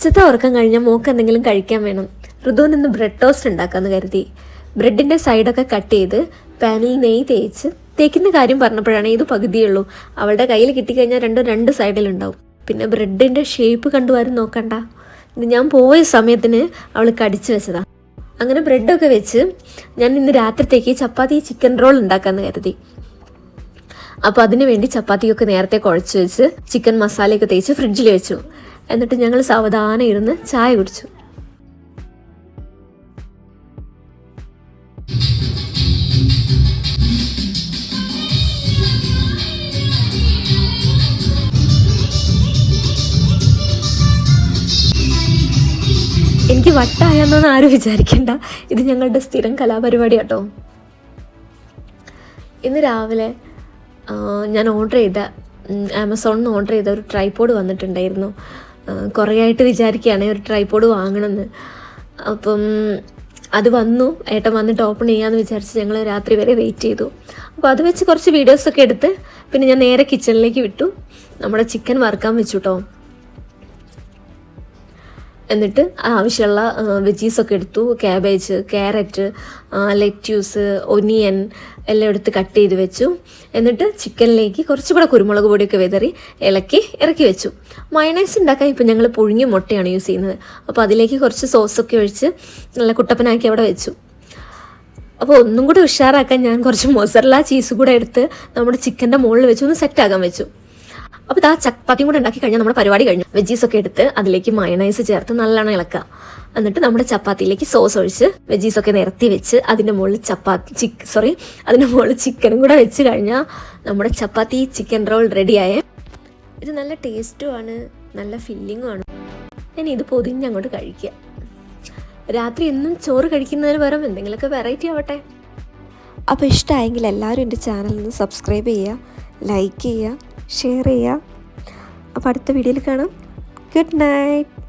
ഉച്ചത്തെ ഉറക്കം കഴിഞ്ഞാൽ മോക്ക് എന്തെങ്കിലും കഴിക്കാൻ വേണം. ഋതുവിന് ബ്രെഡ് ടോസ്റ്റ് ഉണ്ടാക്കാമെന്ന് കരുതി. ബ്രെഡിൻ്റെ സൈഡൊക്കെ കട്ട് ചെയ്ത് പാനിൽ നെയ്യ് തേക്കുന്ന കാര്യം പറഞ്ഞപ്പോഴാണ് ഇത് പകുതിയുള്ളൂ. അവളുടെ കയ്യിൽ കിട്ടിക്കഴിഞ്ഞാൽ രണ്ട് സൈഡിലുണ്ടാവും. പിന്നെ ബ്രെഡിൻ്റെ ഷേപ്പ് കണ്ടുവരും നോക്കണ്ട. ഇത് ഞാൻ പോയ സമയത്തിന് അവൾ കടിച്ചു വെച്ചതാണ്. അങ്ങനെ ബ്രെഡൊക്കെ വെച്ച് ഞാൻ ഇന്ന് രാത്രിത്തേക്ക് ചപ്പാത്തി ചിക്കൻ റോൾ ഉണ്ടാക്കാമെന്ന് കരുതി. അപ്പോൾ അതിന് വേണ്ടി ചപ്പാത്തിയൊക്കെ നേരത്തെ കുഴച്ച് വെച്ച് ചിക്കൻ മസാലയൊക്കെ തേച്ച് ഫ്രിഡ്ജിൽ വെച്ചു. എന്നിട്ട് ഞങ്ങൾ സാവധാനം ഇരുന്ന് ചായ കുടിച്ചു. എനിക്ക് വട്ടായെന്നൊന്നും ആരും വിചാരിക്കേണ്ട. ഇത് ഞങ്ങളുടെ സ്ഥിരം കലാപരിപാടി കേട്ടോ. ഇന്ന് രാവിലെ ഞാൻ ആമസോണിൽ നിന്ന് ഓർഡർ ചെയ്ത ഒരു ട്രൈപോഡ് വന്നിട്ടുണ്ടായിരുന്നു. കുറേ ആയിട്ട് വിചാരിക്കുകയാണ് ഒരു ട്രൈപോഡ് വാങ്ങണമെന്ന്. അപ്പം അത് വന്നു. ഏട്ടൻ വന്നിട്ട് ഓപ്പൺ ചെയ്യാമെന്ന് വിചാരിച്ച് ഞങ്ങൾ രാത്രി വരെ വെയിറ്റ് ചെയ്തു. അപ്പോൾ അത് വെച്ച് കുറച്ച് വീഡിയോസൊക്കെ എടുത്ത് പിന്നെ ഞാൻ നേരെ കിച്ചണിലേക്ക് വിട്ടു. നമ്മുടെ ചിക്കൻ വറുക്കാൻ വെച്ചു കേട്ടോ. എന്നിട്ട് ആവശ്യമുള്ള വെജീസൊക്കെ എടുത്തു. ക്യാബേജ്, ക്യാരറ്റ്, ലെറ്റ്യൂസ്, ഒനിയൻ എല്ലാം എടുത്ത് കട്ട് ചെയ്ത് വെച്ചു. എന്നിട്ട് ചിക്കനിലേക്ക് കുറച്ചുകൂടെ കുരുമുളക് പൊടിയൊക്കെ വിതറി ഇറക്കി വെച്ചു. മയണൈസ് ഉണ്ടാക്കാൻ ഇപ്പോൾ ഞങ്ങൾ പുഴുങ്ങിയ മുട്ടയാണ് യൂസ് ചെയ്യുന്നത്. അപ്പോൾ അതിലേക്ക് കുറച്ച് സോസൊക്കെ ഒഴിച്ച് നല്ല കുട്ടപ്പനാക്കി അവിടെ വെച്ചു. അപ്പോൾ ഒന്നും കൂടെ ഉഷാറാക്കാൻ ഞാൻ കുറച്ച് മൊസറല്ല ചീസ് കൂടെ എടുത്ത് നമ്മുടെ ചിക്കൻ്റെ മുകളിൽ വെച്ച് ഒന്ന് സെറ്റാക്കാൻ വെച്ചു. അപ്പോൾ ആ ചപ്പാത്തിയും കൂടെ ഉണ്ടാക്കി കഴിഞ്ഞാൽ നമ്മുടെ പരിപാടി കഴിഞ്ഞു. വെജീസൊക്കെ എടുത്ത് അതിലേക്ക് മയണൈസ് ചേർത്ത് നല്ലോണം ഇളക്കുക. എന്നിട്ട് നമ്മുടെ ചപ്പാത്തിയിലേക്ക് സോസ് ഒഴിച്ച് വെജീസൊക്കെ നിരത്തി വെച്ച് അതിൻ്റെ മുകളിൽ ചിക്കനും കൂടെ വെച്ച് കഴിഞ്ഞാൽ നമ്മുടെ ചപ്പാത്തി ചിക്കൻ റോൾ റെഡിയായേ. ഇത് നല്ല ടേസ്റ്റുമാണ്, നല്ല ഫില്ലിങ്ങുമാണ്. ഇനി ഇത് പൊതിഞ്ഞ് അങ്ങോട്ട് കഴിക്കുക. രാത്രി എന്നും ചോറ് കഴിക്കുന്നതിന് പകരം എന്തെങ്കിലുമൊക്കെ വെറൈറ്റി ആവട്ടെ. അപ്പോൾ ഇഷ്ടമായെങ്കിൽ എല്ലാവരും എൻ്റെ ചാനലിന് സബ്സ്ക്രൈബ് ചെയ്യുക, ലൈക്ക് ചെയ്യുക, ഷെയർ ചെയ്യുക. അപ്പോൾ അടുത്ത വീഡിയോയിൽ കാണാം. Good night.